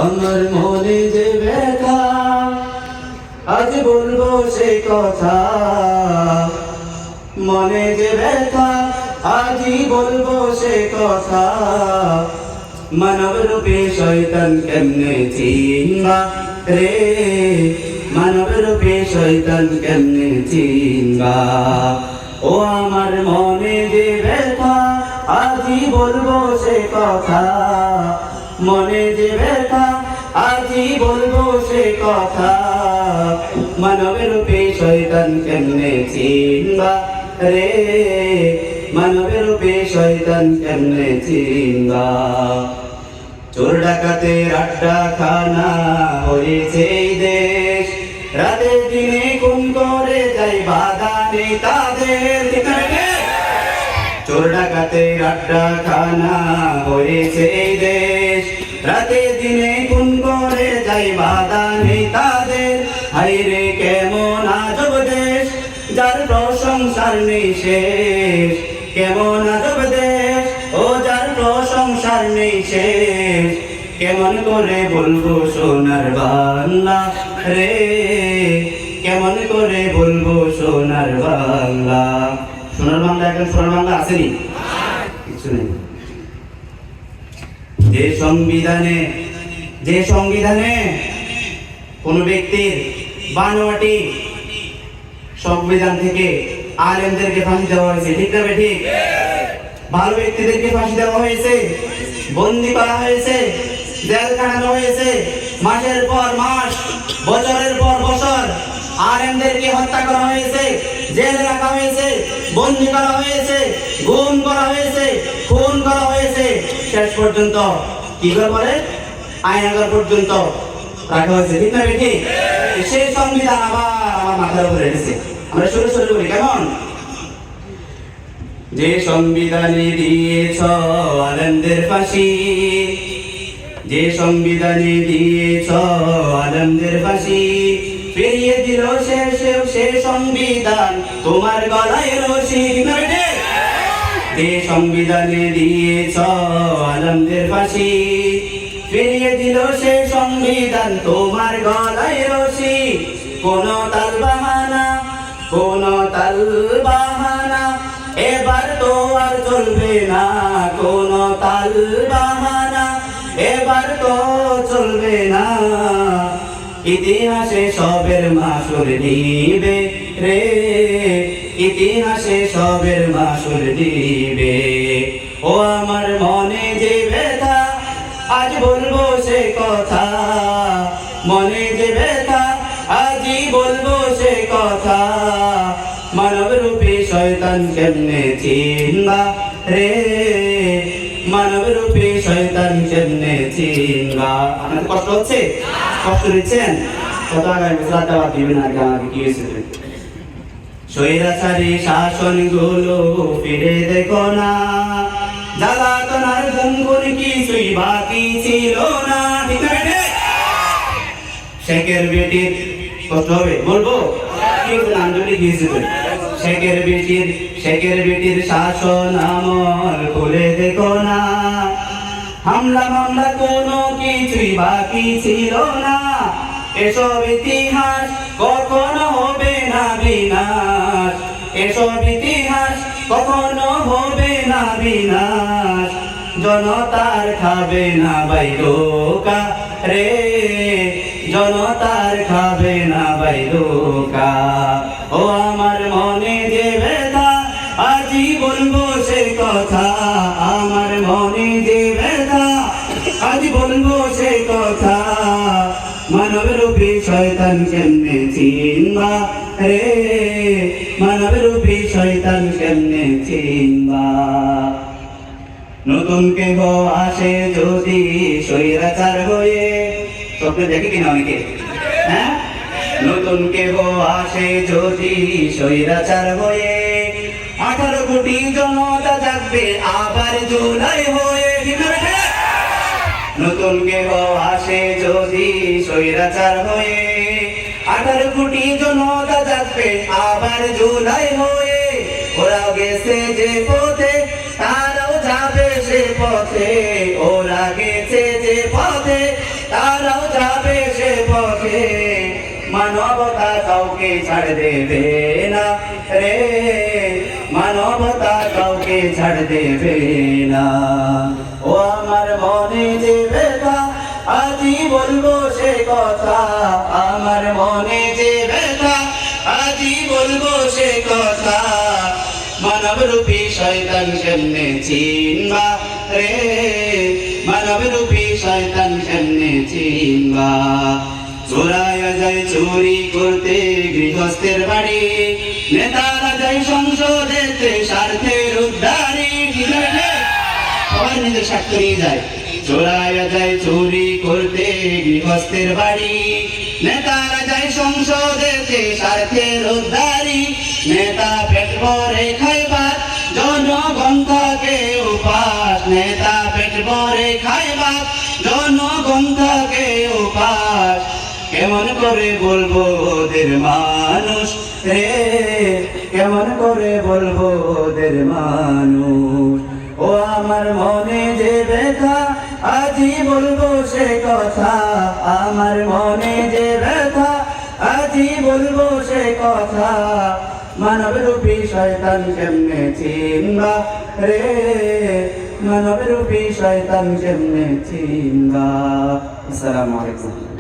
আমার মনে যে ব্যথা আজ বলবো সে কথা, মনে যে ব্যথা আজই বলবো সে কথা। মানব রূপে শয়তান কেমনে চিনবা রে, মানব রূপে শয়তান কেমনে চিনবা। ও আমার মনে যে ব্যথা আজই বলবো সে কথা, মনে যে ব্যথা আজই বলবো সে কথা। মানব রূপে শয়তান কেমনে চিনবা রে, মানব রূপে শয়তান কেমনে চিনবা। চোর ডাকাতের আড্ডা খানা হয়েছে এই দেশ, রাতের দিনে খুন করে যায় বাধা নেই তাদের। চোর ডাকাতের আড্ডা খানা হয়েছে এই দেশ, রাতের দিনে খুন করে যায় বাধা নেই তাদের। হায়রে কেমন আজব দেশ, যার প্রশংসার নেই শেষ। কেমন আজব দেশ, ও যার প্রশংসার নেই শেষ। কেমন করে বলবো সোনার বাংলা রে, কেমন করে বলবো সোনার বাংলা। সোনার বাংলা এখন সোনার বাংলা আসেনি, কিছু নেই। যে সংবিধানে কোন ব্যক্তির বানোয়াটি সংবিধান থেকে আলেমদেরকে ফাঁসি দেওয়া হয়েছে, ঠিক না ঠিক? ভালো ব্যক্তিদেরকে ফাঁসি দেওয়া হয়েছে, বন্দি করা হয়েছে, জেল খাটানো হয়েছে, মাসের পর মাস, বছরের পর বছর আলেমদেরকে হত্যা করা হয়েছে, জেলে রাখা হয়েছে, বন্দি করা হয়েছে, গুম করা হয়েছে, খুন করা হয়েছে। শেষ পর্যন্ত কি করে আয়নাঘর পর্যন্ত রাখা হয়েছে, ঠিক না ঠিক? সেই সংবিধান আবার আমার মাথার উপরে এসেছে। আমরা শুরু শুরু করি কেমন? যে সংবিধানে দিয়েছ আলেমদের ফাঁসি, যে সংবিধানে দিয়েছ আলেমদের ফাঁসি, ফিরিয়ে দিল সে সংবিধান তোমার গলায় রশি। যে সংবিধানে দিয়েছ আলেমদের ফাঁসি, ফিরিয়ে দিল সে সংবিধান তোমার গলায় রশি। কোন তাল বাহানা, কোন তাল বাহানা এবার তো আর চলবে না। কোন তাল বাহানা এবার তো চলবে না। ইতিহাসে সবের মাসুল নিবে রে, ইতিহাসে সবের মাসুল নিবে। ও আমার মনে যে ব্যথা আজ বলবো সে কথা, মনে যে ব্যথা আজই বলবো সে কথা। মানব রূপী শয়তান কেমনে চিনবা রে, মানব রূপী শয়তান কেমনে চিনবা। আপনাদের কষ্ট হচ্ছে? কষ্ট দিচ্ছেন? কত আগামী বছর আদাবাদ দিবেন আগে আমাকে কি হয়েছে? স্বৈরাচারী শাসন গুলো ফিরে দেখো না, জ্বালাতনার গুঙ্গুর কিছুই বাকি ছিল না, ঠিক আছে? শেখের বেটির কষ্ট হবে বলবো, আঞ্জলি গিয়েছিল। শেখের বেটির শাসন আমল খুলে দেখো না, হামলা মামলা কোনো কিছুই বাকি ছিল না। এসব ইতিহাস কখনো হবে না বিনাশ, এসব ইতিহাস কখনো হবে না বিনাশ। জনতার খাবে না বাইরোকা রে, জনতার খাবে না বাইরোকা। ও আমার মনে যে ব্যথা আজই বলবো সে কথা, আমার মনে যে ব্যথা আজ বলবো সে কথা। মানব রূপী শয়তান কেমনে চিনবা রে, মানব রূপী শয়তান কেমনে চিনবা। নতুন কেহ আসে যদি স্বৈরাচার হয়ে, স্বপ্নে দেখে কিনা অনেকে, হ্যাঁ? নতুন কেহ আসে যদি স্বৈরাচার হয়ে, 18 কোটি জনতা জাগবে আবার জুলাই হয়ে। নতুন কেহ আসে যদি স্বৈরাচার হয়ে, 18 কোটি জনতা জাগবে আবার জুলাই হয়ে। ওরাও গেছে যে পথে তারাও যাবে সে পথে, ওরা গেছে যে পথে তারাও যাবে সে পথে, মানবতা কাউকে ছাড় দেবে না রে, মানবতা কাউকে ছাড় দেবে না। ও আমার মনে যে ব্যথা আজই বলবো সে কথা, আমার মনে যে ব্যথা আজই বলবো সে কথা, মানব রূপী শয়তান কেমনে চিনবা রে, মানব রূপী শয়তান কেমনে চিনবা। চোরায়া যায় চুরি করতে গৃহস্থের বাড়ি, নেতারা যায় সংসদেতে স্বার্থের উদ্ধারি, সবাই নিজের স্বার্থ নিয়ে যায়। চোরায়া যায় চুরি করতে গৃহস্থের বাড়ি, নেতারা যায় সংসদেতে স্বার্থের উদ্ধারি, নেতা পেট ভরে খাইবার জনগণ থাকে উপাস, নেতা পেট ভরে খাইবার জনগণ থাকে উপাস। কেমন করে বলবো ওদের মানুষ রে, কেমন করে বলবো ওদের মানুষ। ও আমার মনে যে ব্যথা আজই বলবো সে কথা, আমার মনে যে ব্যথা আজই বলবো সে কথা, মানব রূপী শয়তান কেমনে চিনবা রে, মানব রূপী শয়তান কেমনে চিনবা। আসসালামু আলাইকুম।